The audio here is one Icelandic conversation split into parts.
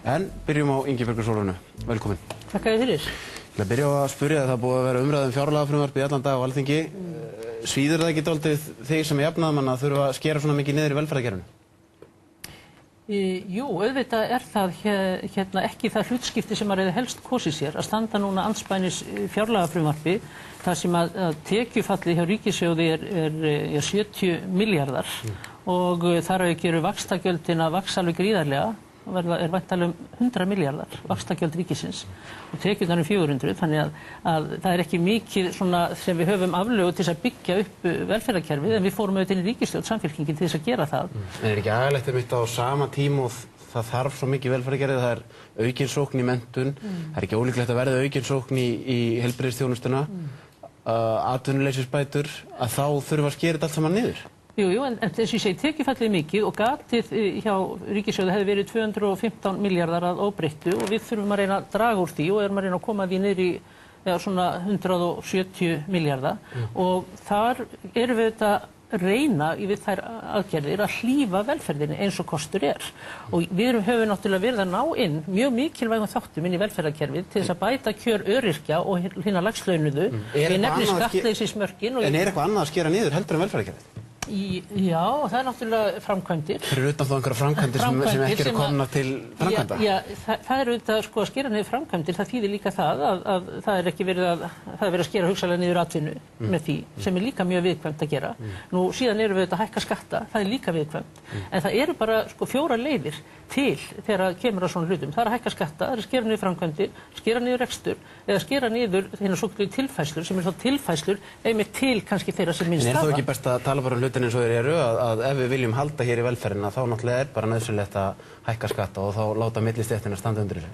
En byrjum á Ingibjörgu Sólrúnu. Velkomin. Takk fyrir. Ég byrja á að spyrja það búið að vera umræðum fjárlagafrumvarp í allan dag á Alþingi. Svíður það ekki dálítið þig sem jafnaðarmann að þurfa að skera svona mikið niður í velferðarkerfinu? Jú, auðvitað það ekki það hlutskipti sem maður hefði helst kosið sér að standa núna andspænis fjárlagafrumvarpi þar sem að tekjufalli hjá ríkissjóði er 70 milljarðar og þar að ekki vaxtagjöldin að vaxa alveg gríðarlega væntanlega 100 milljarðar vaxtagjöld ríkisins og tekjurnar 400, þannig að það er ekki mikið svona sem við höfum aflögu til þess að byggja upp velferðarkerfið en við fórum auðvitað inn í ríkisstjórn Samfylkingin til þess að gera það. En er ekki agalegt einmitt á sama tíma og það þarf svo mikið velferðarkerfið, það er aukin sókn í menntun, það er ekki ólíklegt að verða aukin sókn í heilbrigðisþjónustuna, atvinnuleysisbætur, að þá þurfa að skera þetta allt saman niður? Jú, en þess að ég segi tekjufallið mikið og gatið hjá ríkissjóði hefði verið 215 milljarðar að óbreyttu og við þurfum að reyna að draga úr því og erum að reyna að koma því niður í svona 170 milljarða og þar erum við þetta reyna við þær aðgerðir að hlífa velferðinni eins og kostur er og við höfum náttúrulega verið að ná inn mjög mikilvægum þáttum inn í velferðarkerfið til þess að bæta kjör öryrkja og hinna lægstlaunuðu. Við nefnum skattleysismörkin. En er eitthvað annað að skera niður heldur en velferðarkerfið? Já, það er náttúrulega framkvæmdir. Fyrir utan þá einhverja framkvæmdir sem ekki eru komnar til framkvæmda? Já, það er auðvitað að skera niður framkvæmdir, það þýðir líka það að það er ekki verið að skera hugsanlega niður atvinnu með því sem er líka mjög viðkvæmt að gera. Nú síðan erum við auðvitað að hækka skatta, það er líka viðkvæmt. En það eru bara 4 leiðir til þegar kemur á svona hlutum. Það er að hækka skatta, það er að skera niður framkvæmdir, skera niður rekstur eða skera niður hérna svokallaðar tilfærslur sem þá tilfærslur einmitt til kannski þeirra sem minnst hafa. En er þó ekki best að tala bara hlutin eins og þeir eru að ef við viljum halda hér í velferðina þá náttúrulega bara nauðsynlegt að hækka skatta og þá láta millistéttina standa undir þessu?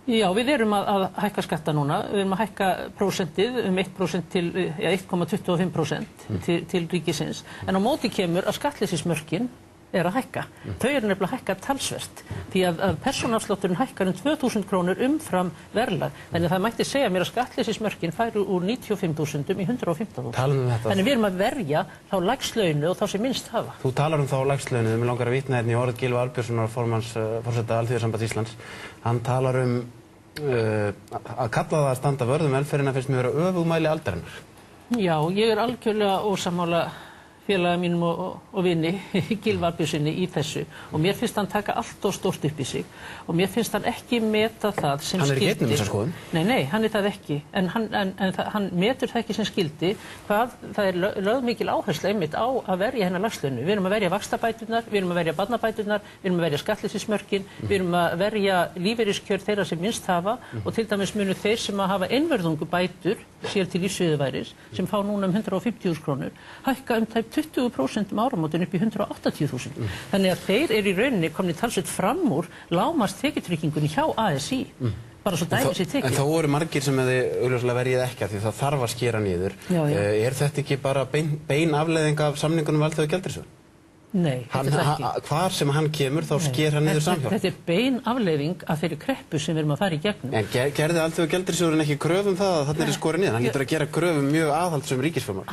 Já, við erum að hækka skatta núna, við erum að hækka prósentið 1% til 1,25% til ríkisins en á móti kemur að skattleysismörkin er að hækka. Þau eru nefnilega að hækka talsvert því að persónuafslátturinn hækkar 2000 krónur umfram verðlag. Þannig að það mætti segja mér að skattleysismörkin færu úr 95.000 í 115.000. Þannig við erum að verja þá lægstlaunu og þá sem minnst hafa. Þú talar þá lægstlaunu, mig langar að vitna hérna í orð Gylfa Arnbjörnssonar, forseta Alþýðusambands Íslands. Hann talar að kalla það að standa vörð velferðina finnst mér vera öfugmæli aldarinnar. Já, ég er algjörlega ósammála félaga mínum og vini Gylfa Arnbjörnssyni í þessu og mér finnst hann taka allt of stórt upp í sig og mér finnst hann ekki meta það sem skildi. Hann er ekki einn um þessa skoðun? Nei, hann er það ekki en hann metur það ekki sem skildi hvað það er lögð mikil áhersla einmitt á að verja hennar lægstlaunu. Við erum að verja vaxtabæturnar, við erum að verja barnabæturnar, við erum að verja skattleysismörkin, við erum að verja lífeyriskjör þeirra sem minnst hafa og til dæmis munu þeir sem að hafa einvörðungu bætur sér til lífsviðurværis sem fá núna 150.000 krónur hækka tæp 20% áramótin upp í 180.000. Þannig að þeir eru í rauninni komni talsveit fram úr lágmarks tekjutryggingunni hjá ASÍ. Bara svo dæmi sér tekið. En þá voru margir sem hefði augljóslega verið ekki af því það þarf að skera niður. Já. Er þetta ekki bara bein afleiðing af samningunum við Alþjóðagjaldeyrissjóðinn? Nei, þetta er ekki. Hvar sem hann kemur þá sker hann niður samhjálp. Þetta er bein afleiðing af þeirri kreppu sem við erum að fara í gegnum. En gerði Alþjóðagjaldeyrissjóðurinn ekki kröfu það að þarna er skorið niður? Hann lítur að gera kröfu mjög aðhaldssöm ríkisfjármál.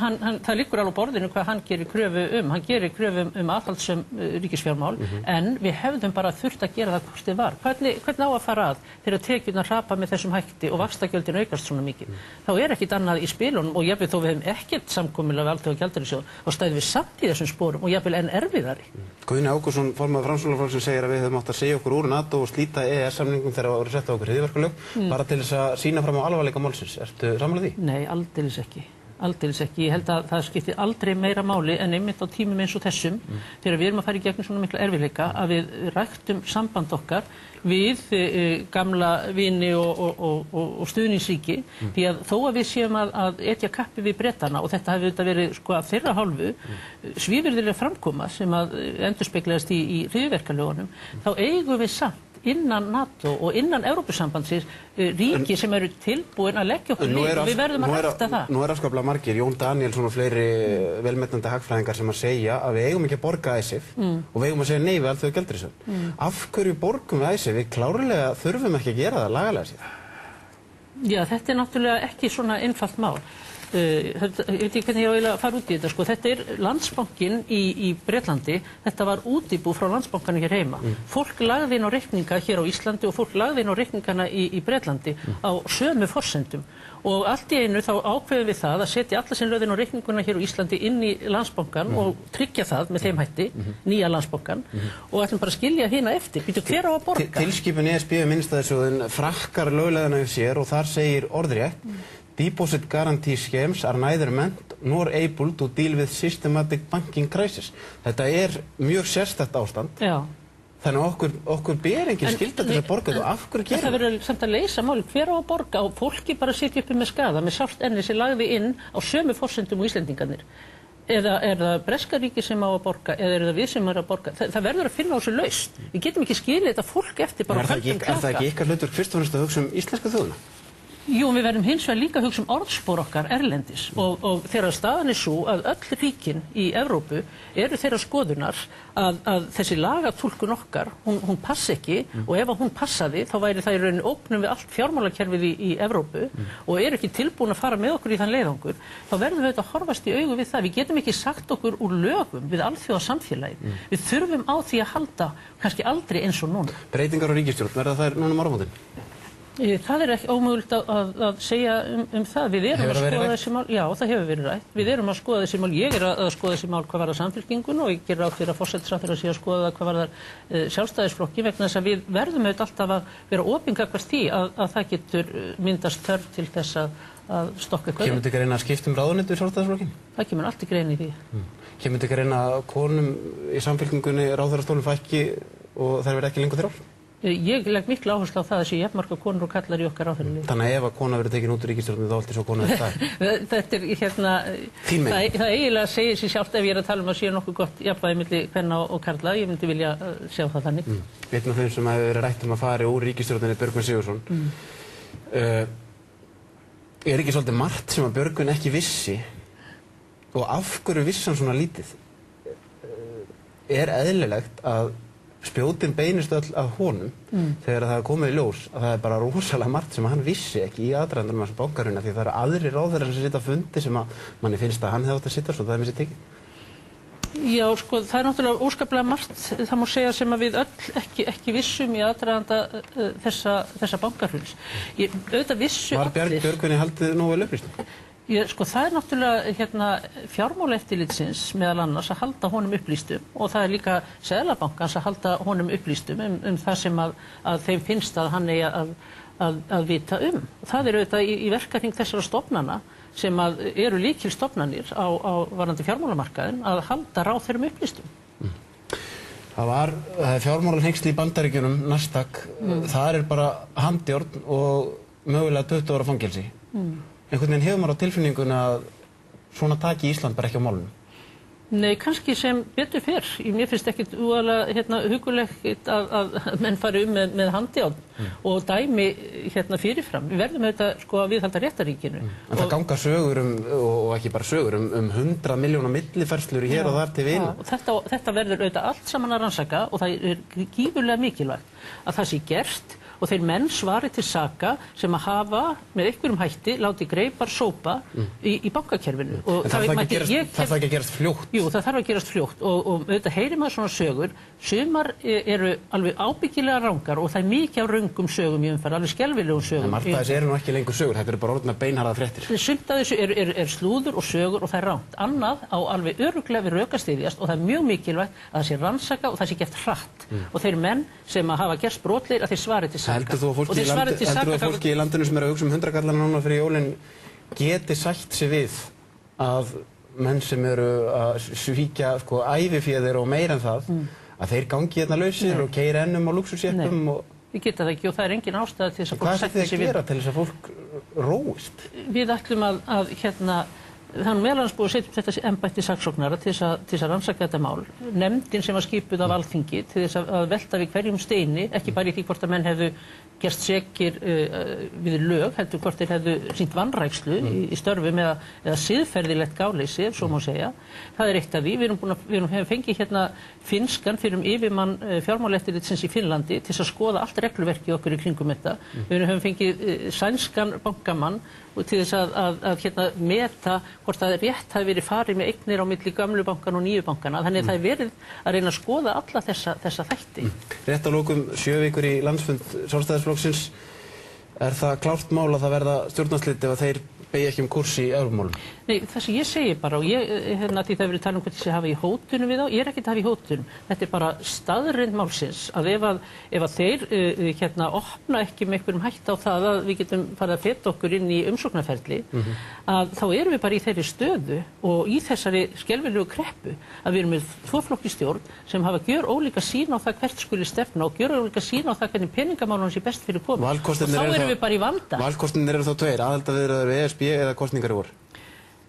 Það liggur alveg á borðinu hvað hann gerir kröfu Hann gerir kröfu aðhaldssöm ríkisfjármál, en við hefðum bara þurft að gera það hvort þið var. Hvernig á að fara að þegar tekjurnar hrapa með þessum hætti og vaxtagjöldin aukast svona mikið? Þá er ekkert annað í spilunum og jafnvel þó við hefum ekkert samkomulag við Alþjóðagjaldeyrissjóð og stæðum við samt í þessum sporum og jafnvel enn erfiðari. Guðni Ágústsson, formaður Framsóknarflokksins, segir að við höfum átt að segja okkur úr NATO og slíta EES-samningum þegar það voru sett á okkur hryðjuverkalög bara til þess að sýna fram á alvarleika málsins. Ertu sammála því? Nei, aldeilis ekki. Aldeilis ekki. Ég held að það skiptir aldrei meira máli en einmitt á tímum eins og þessum þegar við erum að fara í gegnum svona mikla erfiðleika að við ræktum samband okkar við gamla vini og stuðningsríki því að þó að við séum að etja kappi við Bretana og þetta hefur verið að þeirra hálfu svívirðilega framkoma sem að endurspeglaðist í hryðjuverkalögunum þá eigum við samt innan NATO og innan Evrópusambandsins ríki sem eru tilbúin að leggja okkur lið og við verðum að rækta það. Nú er afskaplega margir, Jón Daníelsson og fleiri velmetnandi hagfræðingar sem að segja að við eigum ekki að borga ISIF og við eigum að segja nei við Alþjóðagjaldeyrissjóðinn. Af hverju borgum við ISIF? Við klárlega þurfum ekki að gera það lagalega sér. Já, þetta er náttúrulega ekki svona einfalt mál. Ég veit ekki hvernig ég vil fara út í þetta, sko. Þetta Landsbankinn í Bretlandi, þetta var útibú frá Landsbankanum hér heima. Fólk lagði inn á reikninga hér á Íslandi og fólk lagði inn á reikningana í Bretlandi á sömu forsendum. Og allt í einu þá ákveðum við það að setja alla sem lögðin á reikninguna hér á Íslandi inn í Landsbankan og tryggja það með þeim hætti, nýja Landsbankan, og ætlum bara að skilja hina eftir. Býtu, hver á að borga? Tilskipun ESB innstæðusjóðinn frakkar lögleiðina yfir sér og þar segir orðrétt: Deposit guarantee schemes are neither meant nor able to deal with systematic banking crisis. Þetta mjög sérstakt ástand. Já. Þannig að okkur ber engin skylda til að borga þetta og af hverju gerum við? Það verður samt að leysa máli, hver á að borga og fólki bara sitja uppi með skaða, með sárt enni sem lagði inn á sömu forsendum og Íslendingarnir. Eða það breska ríki sem á að borga, eða það við sem að borga. Það verður að finna á þessu lausn. Við getum ekki skilið þetta fólk eftir bara höndum klaka. Er það ekki ykkar hlutur fyrst og fremst að hugsa íslenska þjóðina? Jú, við verðum hins vegar líka að hugsa orðspor okkar erlendis og þegar staðan svo að öll ríkin í Evrópu eru þeirra skoðunar að þessi lagatúlkun okkar, hún passi ekki og ef hún passaði þá væri það í rauninni ógnum við allt fjármálakerfið í Evrópu og ekki tilbúin að fara með okkur í þann leiðangur, þá verðum við að horfast í augu við það. Við getum ekki sagt okkur úr lögum við alþjóðasamfélagið. Við þurfum á því að halda kannski aldrei eins og núna. Breytingar á ríkisstjórn, verða þær núna áramótin? Það ekki ómögulegt að segja það. Við erum að skoða þessi mál. Já, það hefur verið rætt. Við erum að skoða þessi mál. Ég að skoða þessi mál hvað varðar Samfylkingun og ég gerir ráð fyrir að forsætisráðherra sé að skoða hvað varðar Sjálfstæðisflokki vegna þess að við verðum auðvitað alltaf að vera opin gagnvart því að það getur myndast þörf til þess að stokka eitthvað. Kemur þetta ekki að reyna að skipta ráðuneyti við Sjálfstæðisflokkinn? Það kemur allt ekki reyna í því. Kemur þetta ekki að reyna að konum í Samfylkingunni ráðherrastólum fækki og þær verði ekki lengur þrjár? Ég legg miklu áherslu á það að sé jafnmarga konur og kallar í okkar ráðherralífi. Þannig að ef að kona verður tekin út úr ríkisstjórninni þá alltaf svo kona verður það. Þetta það eiginlega segir sér sjálft ef ég að tala að sé nokkuð gott jafnvægi milli kvenna og karla. Ég myndi vilja sjá það þannig. Einn af þeim sem hefur verið rætt að fara úr ríkisstjórninni, Björgvin Sigurðsson. Ekki svolítið margt sem að Björgvin ekki vissi og af hverju vissi hann svona lítið? Eðlilegt að spjótin beinist öll að honum þegar það komið í ljós að það bara rosalega margt sem hann vissi ekki í aðdragandanum af þessu bankaruna því það eru aðrir ráðherrar sem sitja á fundi sem að manni finnst að hann hefði átt að sitja svo það með sér tekið. Já, sko, það náttúrulega óskaplega margt, það má segja sem að við öll ekki vissum í aðdraganda þessa bankaruns. Auðvitað vissu allir. Var Björgvini haldið nógu vel upplýstum? Sko það náttúrulega fjármálaeftirlitsins meðal annars að halda honum upplýstum og það líka Seðlabankans að halda honum upplýstum það sem að þeim finnst að hann eigi að vita Það auðvitað í verkahring þessara stofnana sem að eru lykilstofnanir á varðandi fjármálamarkaðinn að halda ráðherrum upplýstum. Það fjármálahengsli í Bandaríkjunum, Nasdaq, það bara handjárn og mögulega 20 ára fangelsi. Einhvern veginn hefur maður á tilfinninguna að svona taki Ísland bara ekki á málunum? Nei, kannski sem betur fyrr. Mér finnst ekkit úalega hugulegt að menn fari með handjárn og dæmi fyrirfram. Við verðum auðvitað að viðhalda réttaríkinu. En það ganga sögur og ekki bara sögur, 100 milljóna millifærslur hér og þar til vina. Þetta verður auðvitað allt saman að rannsaka og það gífurlega mikilvægt að það sé gert og þeir menn svari til saka sem að hafa með einhverjum hætti látið greipar sópa í bankakerfinu. En þarf það ekki að gerast fljótt? Jú, það þarf að gerast fljótt og auðvitað heyrir maður svona sögur. Sumar eru alveg ábyggilega rangar og það mikið af röngum sögum í umferð, alveg skelfilegum sögum. En margt af þessu eru nú ekki lengur sögur, þetta eru bara orðnar beinharðar fréttir. Sumt af þessu er slúður og sögur og það rangt. Annað á alveg örugglega við rök að styðjast og það mjög mikilvægt að það sé rannsaka og það sé gert hratt. Og þeir menn sem hafa gerst brotlegir að þeir svari til saka. Heldur þú að fólki í landinu sem eru að hugsa 100 kallana núna fyrir jólin geti sætt sig við að menn sem eru að svíkja æviféðir og meira en það að þeir gangi hérna lausir og keyra ennum á lúxusjeppum? Við geta það ekki og það engin ástæða til þess að fólk sætti sig við. Hvað ætlið þið að gera til þess að fólk róist? Við ætlum að það er meðal annars búið að setja upp þetta embætti saksóknara til þess að rannsaka þetta mál. Nefndin sem var skipuð af Alþingi til þess að velta við hverjum steini, ekki bara í því hvort að menn hefðu gerst sekir við lög, heldur hvort þeir hefðu sýnt vanrækslu í störfum eða siðferðilegt gáleysi, ef svo má segja. Það er eitt af því. Við hefum fengið hérna finskan fyrir yfirmann fjármálaeftirlitsins í Finnlandi til að skoða allt regluverkið okkur í kringum þetta. Við höfum fengið sænskan bankamann til þess að hérna meta hvort það rétt hafi verið farið með eignir á milli gamlu bankan og nýju bankana. Þannig að það er verið að reyna að skoða alla þessa þætti. Rétt að lokum 7 vikur í landsfund Sjálfstæðisflokksins. Er það klárt mál að það verða stjórnarsliti ef þeir beygja ekki kúrs í Evrópumálum? Nei, það sem ég segi bara, og hérna því það hefur verið talað hvort þessi hafa í hótunum við þá, ég er ekkert að hafa í hótunum. Þetta er bara staðreynd málsins að ef þeir hérna opna ekki með einhverjum hætt á það að við getum farið að feta okkur inn í umsóknarferli, að þá erum við bara í þeirri stöðu og í þessari skelfilegu kreppu að við erum með 2 flokk í stjórn sem hafa gjörólíka sýn á það hvert skuli stefna og gjörólíka sýn á það hvernig peningamálunum sé best fyrir komið. Og þá erum við bara í vanda. Valkostirnir eru þá 2, aðildarviðræður við ESB eða kosningar í vor?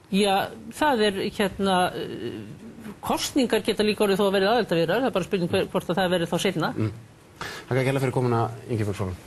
Já, það er hérna, kosningar geta líka orðið þó að verið aðildarviðræður, það er bara spurning hvort að það verið þá seinna. Takk að gæla fyrir komuna, Ingibjörg Sólrún.